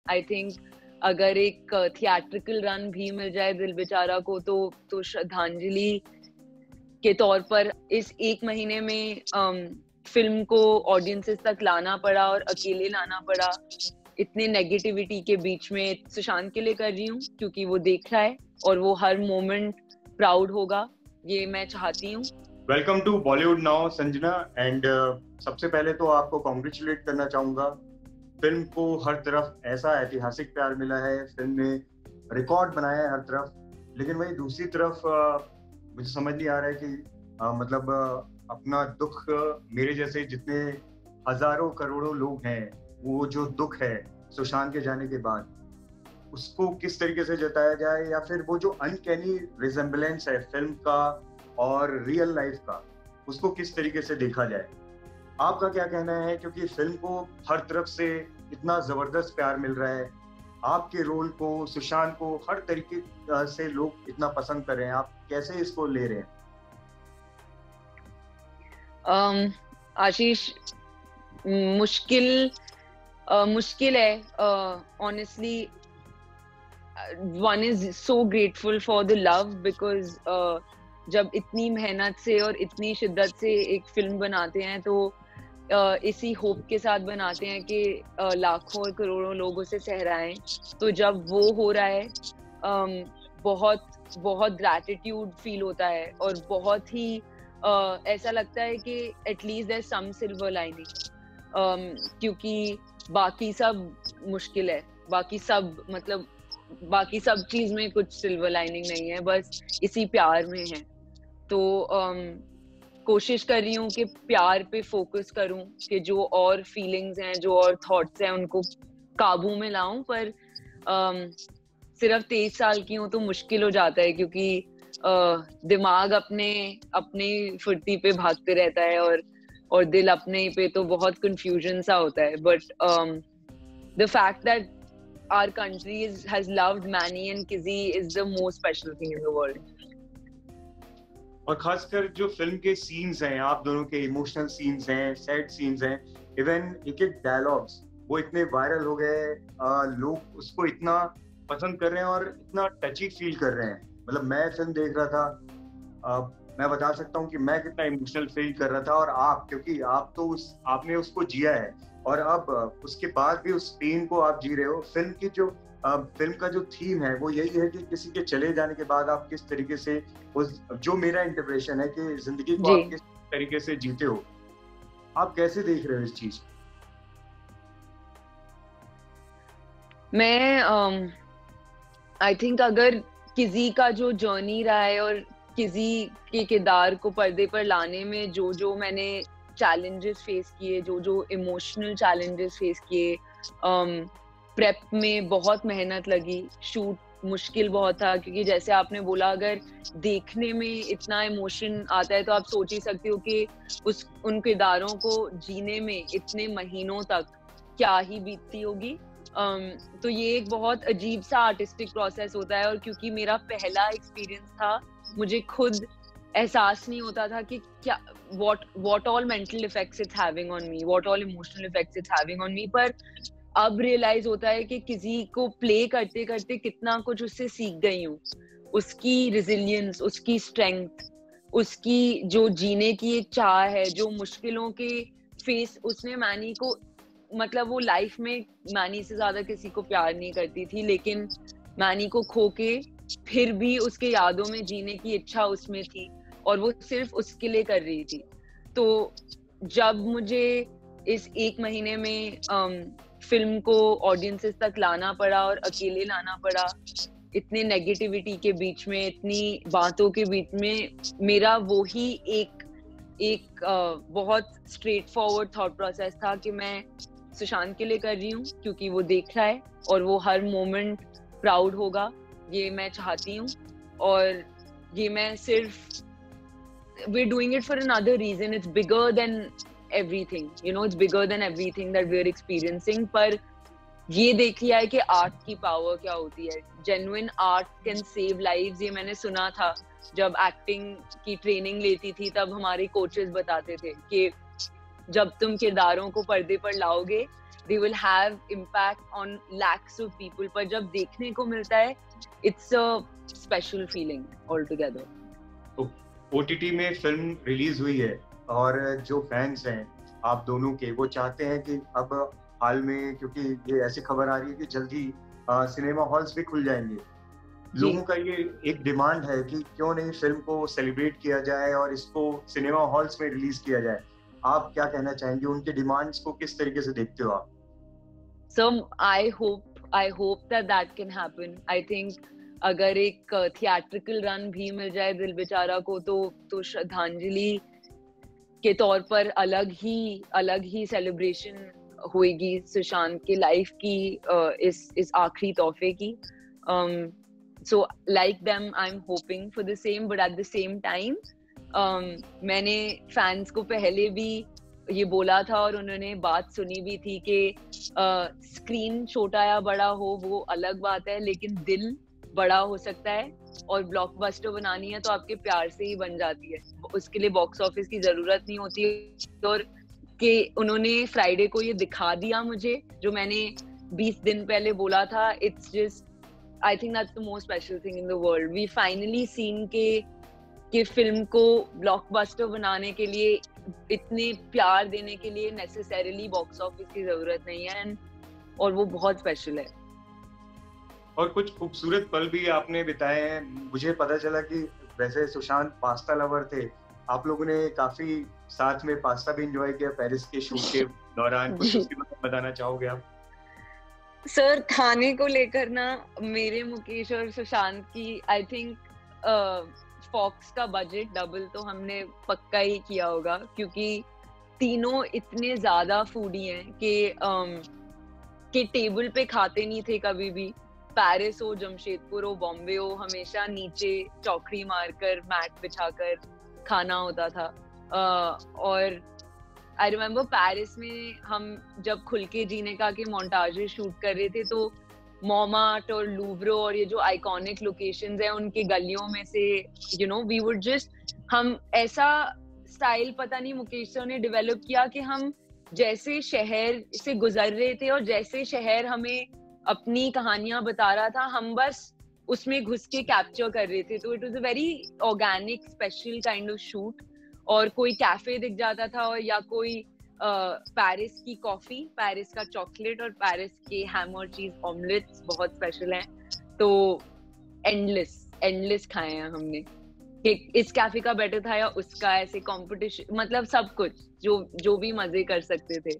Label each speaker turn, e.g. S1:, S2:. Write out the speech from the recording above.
S1: I think अगर एक theatrical run भी मिल जाए दिल बेचारा को तो श्रद्धांजलि के तौर पर इस एक महीने में फिल्म को ऑडियंसेस तक लाना पड़ा और अकेले लाना पड़ा इतने नेगेटिविटी के बीच में, सुशांत के लिए कर रही हूँ क्योंकि वो देख रहा है और वो हर मोमेंट प्राउड होगा, ये मैं चाहती हूँ।
S2: Welcome to Bollywood now Sanjana and सबसे पहले तो आपको कॉन्ग्रेचुलेट करना चाहूंगा। फिल्म को हर तरफ ऐसा ऐतिहासिक प्यार मिला है, फिल्म ने रिकॉर्ड बनाया है हर तरफ, लेकिन वही दूसरी तरफ मुझे समझ नहीं आ रहा है कि अपना दुख मेरे जैसे जितने हजारों करोड़ों लोग हैं, वो जो दुख है सुशांत के जाने के बाद उसको किस तरीके से जताया जाए, या फिर वो जो अनकैनी रिजेम्बलेंस है फिल्म का और रियल लाइफ का, उसको किस तरीके से देखा जाए। आपका क्या कहना है, क्योंकि फिल्म को हर तरफ से इतना जबरदस्त प्यार मिल रहा है, आपके रोल को, सुशांत को हर तरीके से लोग इतना पसंद कर रहे हैं, आप कैसे इसको ले रहे हैं?
S1: आशीष, मुश्किल है honestly. One is so grateful for the love because जब इतनी मेहनत से और इतनी शिद्दत से एक फिल्म बनाते हैं तो इसी होप के साथ बनाते हैं कि लाखों और करोड़ों लोग उसे सहराएं। तो जब वो हो रहा है बहुत बहुत ग्रैटिट्यूड फील होता है और बहुत ही ऐसा लगता है कि at least there some silver lining, क्योंकि बाकी सब मुश्किल है, बाकी सब चीज में कुछ सिल्वर लाइनिंग नहीं है, बस इसी प्यार में है। तो कोशिश कर रही हूँ कि प्यार पे फोकस करूँ, कि जो और फीलिंग्स हैं, जो और थॉट्स हैं, उनको काबू में लाऊं। पर सिर्फ 23 साल की हूँ तो मुश्किल हो जाता है, क्योंकि दिमाग अपने फुर्ती पे भागते रहता है और दिल अपने पे, तो बहुत कंफ्यूजन सा होता है। But the fact that our country has loved Manny and Kizzy is the most special thing in the world.
S2: और खासकर जो फिल्म के सीन्स हैं, आप दोनों के इमोशनल सीन्स हैं, सैड सीन्स हैं, इवन एक डायलॉग्स वो इतने वायरल हो गए, लोग उसको इतना पसंद कर रहे हैं और इतना टची फील कर रहे हैं। मतलब मैं फिल्म देख रहा था, मैं बता सकता हूँ कि मैं कितना इमोशनल फील कर रहा था, और आप, क्योंकि आप तो आपने उसको जिया है और अब उसके बाद भी उस पेन को आप जी रहे हो। फिल्म का जो थीम है वो यही है कि किसी के चले जाने के बाद आप किस तरीके से उस, जो मेरा इंटरप्रेशन है कि जिंदगी को आप किस तरीके से जीते हो, आप कैसे देख रहे हो इस चीज?
S1: मैं आई थिंक अगर किसी का जो जर्नी रहा है और किसी के किरदार को पर्दे पर लाने में जो मैंने चैलेंजेस फेस किए, जो इमोशनल चैलेंजेस फेस किए, प्रेप में बहुत मेहनत लगी, शूट मुश्किल बहुत था, क्योंकि जैसे आपने बोला अगर देखने में इतना इमोशन आता है तो आप सोच ही सकते हो कि उन किरदारों को जीने में इतने महीनों तक क्या ही बीतती होगी। तो ये एक बहुत अजीब सा आर्टिस्टिक प्रोसेस होता है, और क्योंकि मेरा पहला एक्सपीरियंस था, मुझे खुद एहसास नहीं होता था कि क्या what all mental effects it's having on me, what all emotional effects it's having on me। पर अब रियलाइज होता है कि किसी को प्ले करते करते कितना कुछ उससे सीख गई हूँ, उसकी रेजिलियंस, उसकी स्ट्रेंथ, उसकी जो जीने की एक चाह है, जो मुश्किलों के फेस उसने मैनी को, मतलब वो लाइफ में मैनी से ज्यादा किसी को प्यार नहीं करती थी, लेकिन मैनी को खो के फिर भी उसके यादों में जीने की इच्छा उसमें थी और वो सिर्फ उसके लिए कर रही थी। तो जब मुझे इस एक महीने में फिल्म को ऑडियंसेस तक लाना पड़ा और अकेले लाना पड़ा, इतने नेगेटिविटी के बीच में, इतनी बातों के बीच में, मेरा वो ही एक बहुत स्ट्रेट फॉरवर्ड थॉट प्रोसेस था कि मैं सुशांत के लिए कर रही हूँ क्योंकि वो देख रहा है और वो हर मोमेंट प्राउड होगा, ये मैं चाहती हूँ। और ये मैं सिर्फ we're doing it for another reason, it's bigger than everything, you know, it's bigger than everything that we're experiencing। पर ये देख लिया है कि आर्ट की पावर क्या होती है, genuine art can save lives. ये मैंने सुना था जब एक्टिंग की ट्रेनिंग लेती थी, तब हमारे कोचेस बताते थे कि जब तुम किरदारों को पर्दे पर लाओगे they will have impact on lakhs of people, पर जब देखने को मिलता है it's a special feeling altogether.
S2: तो OTT में फिल्म रिलीज हुई है और जो फैंस हैं आप दोनों के, वो चाहते हैं कि अब हाल में, क्योंकि ये ऐसी खबर आ रही है कि जल्दी सिनेमा हॉल्स भी खुल जाएंगे, लोगों का ये एक डिमांड है कि क्यों नहीं फिल्म को सेलिब्रेट किया जाए और इसको सिनेमा हॉल्स में रिलीज किया जाए। आप क्या कहना चाहेंगे, उनके डिमांड्स को किस तरीके से देखते हो आप?
S1: So I hope that can happen. I think अगर एक थिएट्रिकल रन भी मिल जाए दिल बेचारा को तो श्रद्धांजलि के तौर पर अलग ही सेलिब्रेशन होएगी सुशांत के लाइफ की इस आखिरी तोहफे की. So like them, I'm hoping for the same, but at the same time, मैंने फैंस को पहले भी ये बोला था और उन्होंने बात सुनी भी थी कि स्क्रीन छोटा या बड़ा हो वो अलग बात है, लेकिन दिल बड़ा हो सकता है और ब्लॉकबस्टर बनानी है तो आपके प्यार से ही बन जाती है. उसके लिए बॉक्स ऑफिस की जरूरत नहीं होती. और कि उन्होंने फ्राइडे को ये दिखा दिया मुझे जो मैंने 20 दिन पहले बोला था. It's just, I think that's the most special thing in the world. We finally seen कि फिल्म को ब्लॉकबस्टर बनाने के लिए, इतने प्यार देने के लिए necessarily बॉक्स ऑफिस की जरूरत नहीं है, और वो बहुत स्पेशल है.
S2: और कुछ खूबसूरत पल भी आपने बिताए हैं. मुझे पता चला कि वैसे सुशांत पास्ता लवर थे, आप लोगों ने काफी साथ में पास्ता भी एंजॉय किया पेरिस के शूट के दौरान. कुछ उसके बारे में बताना चाहोगे आप?
S1: सर, खाने को लेकर ना मेरे, मुकेश और सुशांत की आई थिंक फॉक्स का बजट डबल तो हमने पक्का ही किया होगा, क्योंकि तीनों इतने ज्यादा फूडी हैं कि टेबल पे खाते नहीं थे कभी भी. पेरिस हो, जमशेदपुर हो, बॉम्बे हो, हमेशा नीचे चौकड़ी मारकर मैट बिछाकर खाना होता था. और आई रिमेम्बर पेरिस में हम जब खुल के जीने का के मोन्टाजेस शूट कर रहे थे तो मोमार्ट और लूव्रो और ये जो आइकॉनिक लोकेशंस हैं उनके गलियों में से वी वुड जस्ट, हम ऐसा स्टाइल पता नहीं मुकेश सर ने डेवलप किया कि हम जैसे शहर से गुजर रहे थे और जैसे शहर हमें अपनी कहानियां बता रहा था, हम बस उसमें घुस के कैप्चर कर रहे थे. तो it was a very organic special kind of shoot. और कोई कैफे दिख जाता था और या कोई पेरिस की कॉफी, पेरिस का चॉकलेट और पेरिस के हैम और चीज ऑमलेट्स बहुत स्पेशल हैं. तो एंडलेस खाए हैं हमने कि इस कैफे का बेटर था या उसका, ऐसे कंपटीशन, मतलब सब कुछ जो भी मजे कर सकते थे.